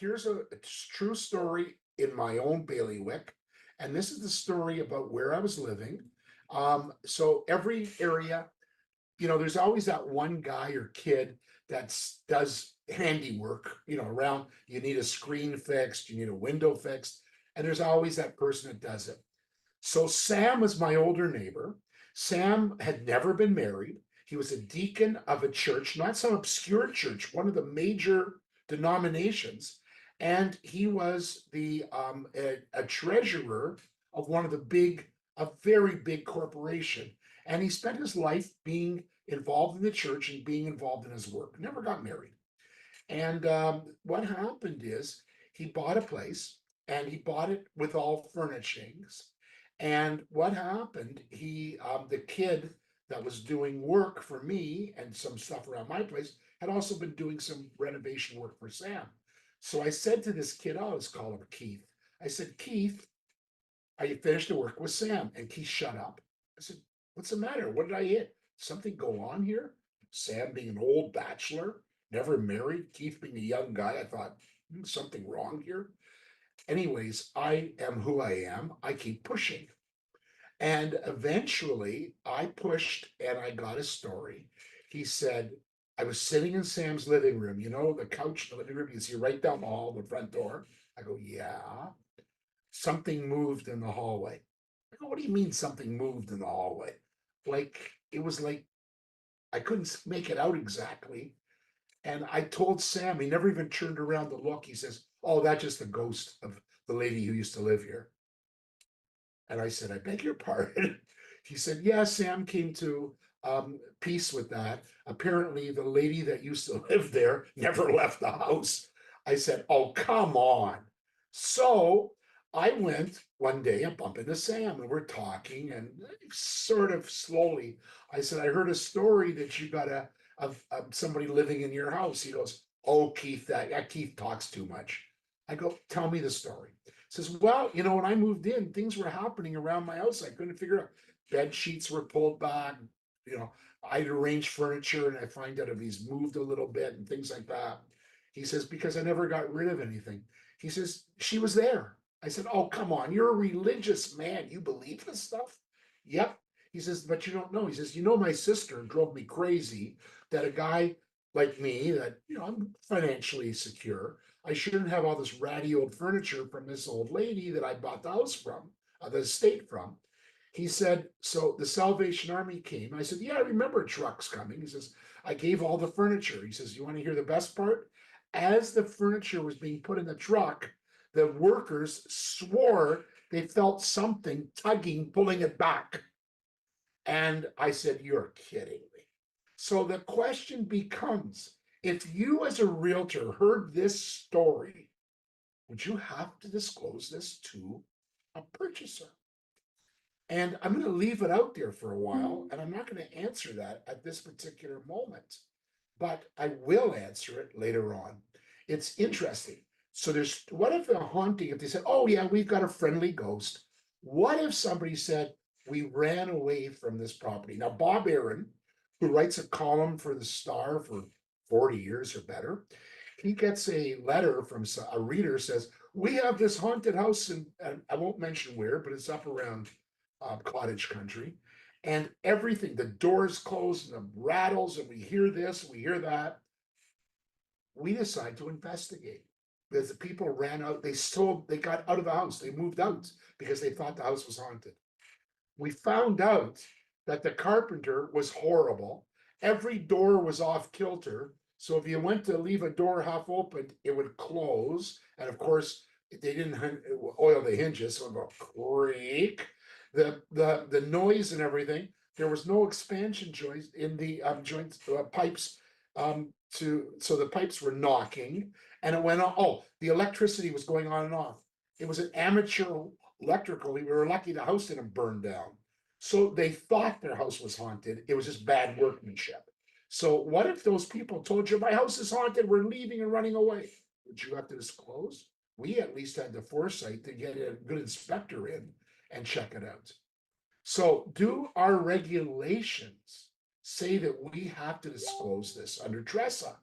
here's a true story in my own bailiwick. And this is the story about where I was living. So every area, there's always that one guy or kid that does handiwork, around, you need a screen fixed, you need a window fixed, and there's always that person that does it. So Sam was my older neighbor. Sam had never been married. He was a deacon of a church, not some obscure church, one of the major denominations. And he was a treasurer of one of a very big corporation. And he spent his life being involved in the church and being involved in his work. Never got married. And what happened is he bought a place and he bought it with all furnishings. And what happened, the kid that was doing work for me and some stuff around my place had also been doing some renovation work for Sam. So I said to this kid, I always call him Keith. I said, Keith, are you finished the work with Sam? And Keith shut up. I said, what's the matter? What did I hit? Something go on here? Sam being an old bachelor, never married, Keith being a young guy. I thought, something wrong here. Anyways, I am who I am. I keep pushing. And eventually I pushed and I got a story. He said, I was sitting in Sam's living room, the couch in the living room, you see right down the hall, the front door. I go, yeah. Something moved in the hallway. I go, what do you mean something moved in the hallway? It was like I couldn't make it out exactly. And I told Sam, he never even turned around to look. He says, oh, that's just the ghost of the lady who used to live here. And I said, I beg your pardon. He said, yeah, Sam came to peace with that. Apparently, the lady that used to live there never left the house. I said, oh, come on. So I went one day and bumped into Sam and we're talking and sort of slowly. I said, I heard a story that you got somebody living in your house. He goes, oh, Keith, that Keith talks too much. I go, tell me the story. He says, well, when I moved in, things were happening around my house. I couldn't figure out. Bed sheets were pulled back. I'd arranged furniture and I find out if he's moved a little bit and things like that. He says, because I never got rid of anything. He says, she was there. I said, oh, come on. You're a religious man. You believe this stuff? Yep. He says, but you don't know. He says, my sister drove me crazy that a guy like me that, I'm financially secure. I shouldn't have all this ratty old furniture from this old lady that I bought the house from, the estate from. He said, so the Salvation Army came. I said, yeah, I remember trucks coming. He says, I gave all the furniture. He says, you want to hear the best part? As the furniture was being put in the truck, the workers swore they felt something tugging, pulling it back. And I said, you're kidding me. So the question becomes, if you as a realtor heard this story, would you have to disclose this to a purchaser? And I'm going to leave it out there for a while, and I'm not going to answer that at this particular moment, but I will answer it later on. It's interesting. So what if a haunting, if they said, oh yeah, we've got a friendly ghost. What if somebody said, we ran away from this property? Now, Bob Aaron, who writes a column for the Star for 40 years or better, he gets a letter from a reader says, we have this haunted house, and I won't mention where, but it's up around cottage country, and everything, the doors closed and the rattles, and we hear this, we hear that. We decide to investigate because the people ran out. They got out of the house. They moved out because they thought the house was haunted. We found out that the carpenter was horrible. Every door was off kilter. So if you went to leave a door half open, it would close. And of course, they didn't oil the hinges, so it would go creak. The noise and everything. There was no expansion joints in the joints pipes so the pipes were knocking, and it went on. Oh, the electricity was going on and off. It was an amateur electrical. We were lucky the house didn't burn down. So they thought their house was haunted. It was just bad workmanship. So what if those people told you, my house is haunted, we're leaving and running away? Would you have to disclose? We at least had the foresight to get a good inspector in and check it out. So do our regulations say that we have to disclose this under TRESA?